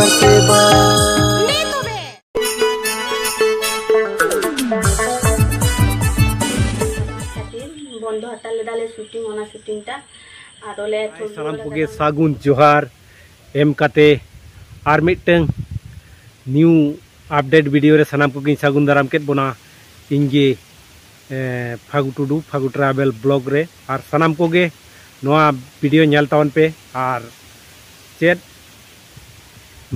के बाद बंद हटाले दाले शूटिंग ओना शूटिंग टा आरोले सानाम कोगे सागुन जोहार एम काते आर मिटeng न्यू अपडेट वीडियो रे सानाम कोगे सागुन दाराम केत बोना इंगे फागु टुडू फागु ट्रैवल ब्लॉग रे और सानाम कोगे नोआ वीडियो नेल तावन पे और चेत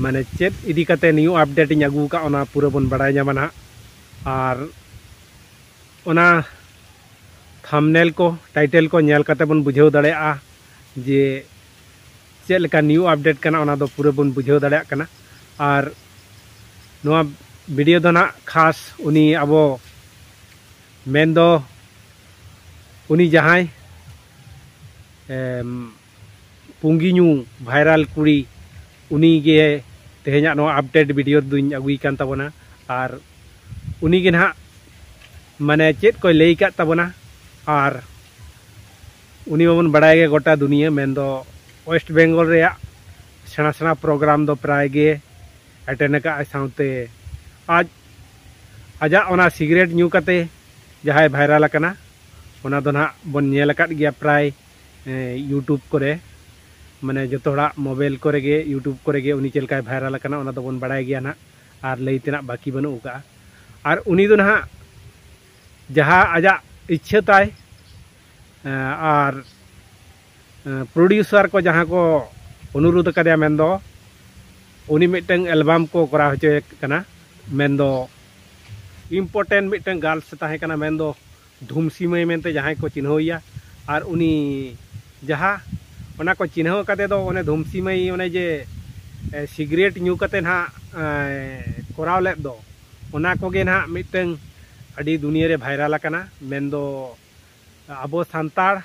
माने चेत इदी काते न्यू अपडेट इन अगू का ओना पूरा बन बड़ाय ᱧᱟᱢᱟ ना और ओना थंबनेल को टाइटल को नेल काते बन बुझाव दाड़ेया जे चेत लेका न्यू अपडेट कना ओना दो पूरा बन बुझाव दाड़ेया कना और नोआ वीडियो दो ना खास उनी अबो मेन दो उनी जहां पुंगिन्यू भाइरल कुड़ी उनी गे तेहेኛ नो अपडेट वीडियो दुñ अगुई कान ताबोना और उनी गे ना माने चेत को लई का ताबोना और उनी बन बड़ाय गे गोटा दुनिया मेन दो वेस्ट बेंगल रे सेना सेना प्रोग्राम दो प्राय गे अटेंड का साउते आज आजा ओना सिगरेट न्यू काते जहां भाइरल कना ओना दो ना बन नेल काट गया प्राय यूट्यूब करे माने जोतोड़ा मोबाइल करे गे यूट्यूब करे गे उनी चलका भाइरल कना ओना दो बन बड़ाय गया ना और लई तेना बाकी बनु का और उनी दो ना जहां आजा इच्छा ताय और प्रोड्यूसर को जहां को अनुरोध कदया मेन दो उनी मिटeng एल्बम को करा होचे कना मेन दो इम्पोर्टेंट मिटeng गर्ल्स ताहे कना मेन दो धूमसी मई मेनते जहां को चिन्हइया और उनी जहां ओना को चिन्ह कते दो ओने धूमसी मई ओने जे सिगरेट न्यू कते ना कोराव ले दो ओना कोगे ना मिटeng अडी दुनिया रे भाइरल कना मेन दो अबो सांतार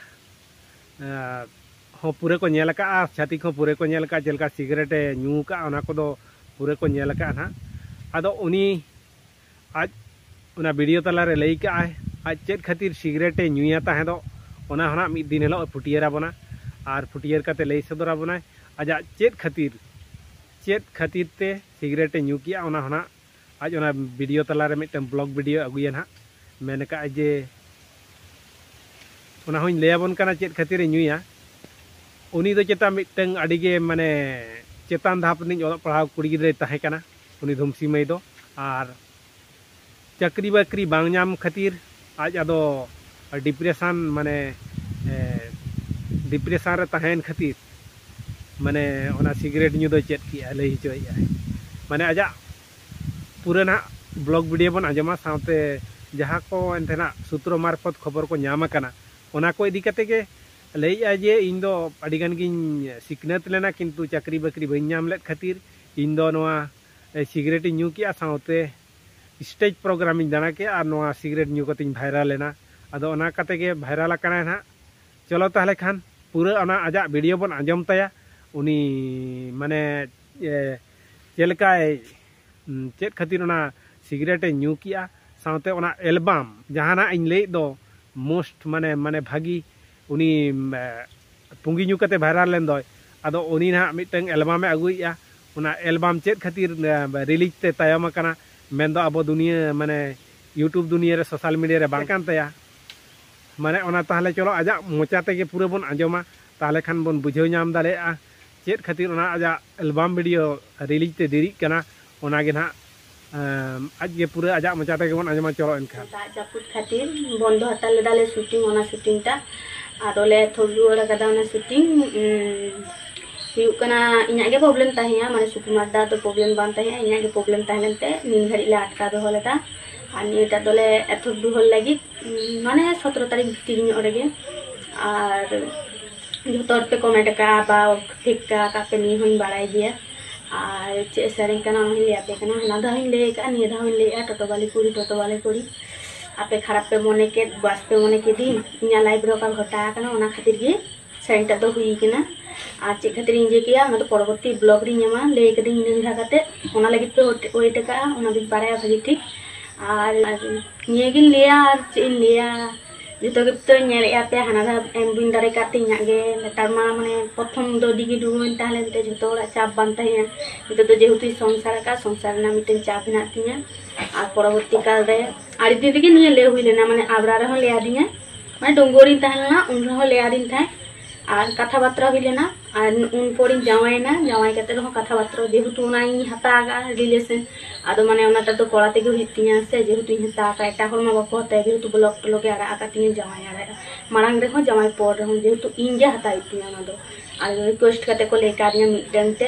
हो पूरे को नेल का छातिक हो पूरे को नेल का जलका सिगरेट न्यू का ओना को दो पूरे को नेल का ना आदो उनी आज उना वीडियो तला रे लई का आज चेत खातिर सिगरेट न्यूया ताहे दो ओना हना मिद दिन हेलो फुटियर आबोना और फुटियर काते लई सदर आबोना आजा चेत खातिर ते सिगरेट न्यू किया ओना हना आज ओना वीडियो तला रे मिटम ब्लॉग वीडियो अगुया ना मेन का जे ओना होइन लेयाबोन काना चेत खातिर न्यूया उनी दो चेता मिटeng अडिगे माने चेतान धाप निज ओल पढ़ाव कुड़ी गिद्रे ताहे काना उनी धुमसी मई दो और चाकरी बाकरी बांग नाम खातिर आज आदो डिप्रेशन माने डिप्रेशन रे ताहेन खातिर माने ओना सिगरेट न्यू दो चेत किया लई होचोया माने आजा पूरा ना ब्लॉग वीडियो बन आजमा साथे जहां को एंथेना सूत्र मार्फत खबर को ᱧᱟᱢ आकना ओना को इदी कते के लईया जे इन दो अडिगान गिन सिकनत लेना किंतु चाकरी बाकरी बइन ᱧᱟᱢ लेत खातिर इन दो नोआ सिगरेट न्यू किया साथे स्टेज प्रोग्राम इन दाना के और नोआ सिगरेट न्यू कते भाइरल लेना अदो ओना कते के भाइरल कना ना चलो ताहले खान पूरा ओना आजा वीडियो बन आजम ताया उनी माने चेलका चेत खातिर ओना सिगरेट न्यू किया साथे ओना एल्बम जहाना इन लई दो मोस्ट माने माने भागी उनी पुंगी न्यू कते भाइरल लेन दो अदो उनी ना मिटeng एल्बम अगुइया ओना एल्बम चेत खातिर रिलीज ते तायम कना मेन दो अबो दुनिया माने यूट्यूब दुनिया रे सोशल मीडिया रे बांग कान ताया माने ओना ताहले चलो आजा मोचा तेगे पूरा बन आजमा ताहले खान बन बुझाव ᱧᱟᱢ दाड़ेया चेत खातिर ओना आजा एल्बम वीडियो रिलीज ते देरी कना ओना गे ना आज गे पूरा आजा मोचा तेगे बन आजमा चलो एनखान जापुत खातिर बंद हटाले दाले शूटिंग ओना शूटिंग टा आरोले थोलु ओरा कदा ओना शूटिंग हुयु कना इन्या गे प्रॉब्लम ताहिया माने सुकुमार दा तो प्रॉब्लम बान ताहिया इन्या गे प्रॉब्लम ताहेनते नीन घड़ी ले अटका दो होलेता और निटा दोले एथक दुहल लगी माने 17 तारीख भीतर रे और जोतर पे कमेंट का बा ठीक का पे नी होइन बाड़ाय दिया और चे सेरिंग कना होइन ले आपे कना ना दा होइन ले का नि दा होइन ले टोटो वाली कुड़ी आपे खराब पे मोने के बस पे मोने के दिन इन्या लाइव रो का घटा कना ओना खातिर गे सेंटर दो हुई कना और चे खातिर इंजे किया मैं तो परवर्ती ब्लॉग री ᱧᱟᱢᱟ ले के दिन निंधा काते ओना लगी पे वेट का ओना भी बाराया भागी ठीक और ये गिन लिया और चे लिया Jito gitu nyari apa hana da embun dari katinya ge netar ma mane prothom do digi duwen tahle bite jito ora chap bantaya itu to jehutu সংসার ka সংসার na miten chap na tinya ar পরবর্তী কাল re ari didi ge niye le huile na mane abra re ho le adinya mane dongori tahlna un ho le adin thai আর কথাবার্তা হইলে না আর উন পরিং জামাই না জামাই কাতে রহ কথাবার্তা যেহেতু নাই হাতা আগা রিলেশন আদো মানে ওনাটা তো কড়া থেকে হইতিয়া আছে যেহেতু হাতা আগা এটা হল মা বাপ হতে যেহেতু ব্লক লোকে আর আগা তিন জামাই আর মারাং রে জামাই পর রহ যেহেতু ইনজে হাতা হইতিয়া না দো আর রিকোয়েস্ট কাতে को लेकर या मिटनते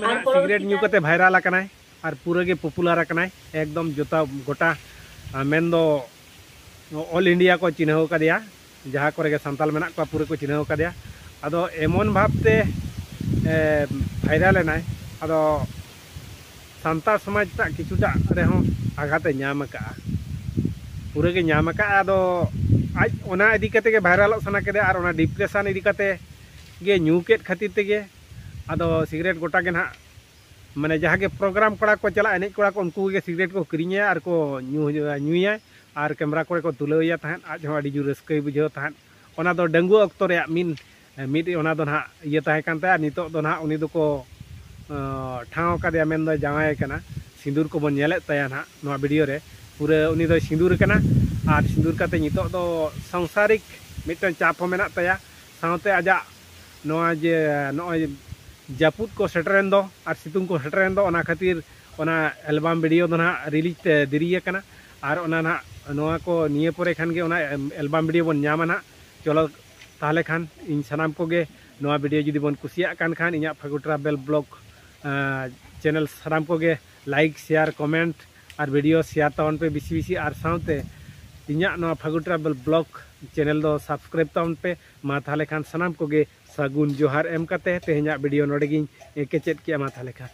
আর সিগারেট নিউ কাতে ভাইরাল আকানাই আর পুরো গে পপুলার আকানাই একদম জোতা গোটা মেনদो অল ইন্ডিয়া को चिन्हव कादिया जहाँ करे गे संताल मेना को पूरे को चिन्हव कादिया अदो एमन भावते भाइराल नाय अदो सान्ताल समाज ता किछुटा रेहो आघाते नाम का पूरे के नाम का अदो आज ओना इदी कते के भाइराल सना केदे आर ओना डिप्रेशन इदी कते गे न्यू केट खातिर तेगे अदो सिगरेट गोटा के ना माने जहाँ के प्रोग्राम कड़ा को चला एने कड़ा को उनको के सिगरेट को किरिया आर को न्यूया आर कैमरा को तुलैया तहन आज हो अडी जुर रस्कई बुझाव तहन ओना दो डंगु अक्तो रे मिड ओना दो ना ये तहे कानते नितो दो ना उनी दो को ठाव कादे मेन दो जावाय कना सिंदूर को बन नेले तया ना नो वीडियो रे पूरे उनी दो सिंदूर कना आर सिंदूर काते नितो दो संसारिक मिटन चाप मेना तया साउते आजा नोआ जे नोय जापुत को सेटरेन दो आर सितुंग को सेटरेन दो ओना खातिर ओना एल्बम वीडियो दो ना रिलीज ते दिरिया कना आर ओना ना नोआ को निये परे खान गे ओना एल्बम वीडियो बन नामा ना चलो ताहले खान इन सनाम को गे नोआ वीडियो जुदी बन कुसिया कान खान इना फागु ट्रैवल ब्लॉग चैनल सनाम को गे लाइक शेयर कमेंट और वीडियो शेयर ताउन पे बिसी बिसी आर साउते इना नोआ फागु ट्रैवल ब्लॉग चैनल दो सब्सक्राइब ताउन पे मा ताहले खान सनाम को गे सागुन जोहार एम कते तेहना वीडियो नोडे गिन केचेत किया मा ताहले खान।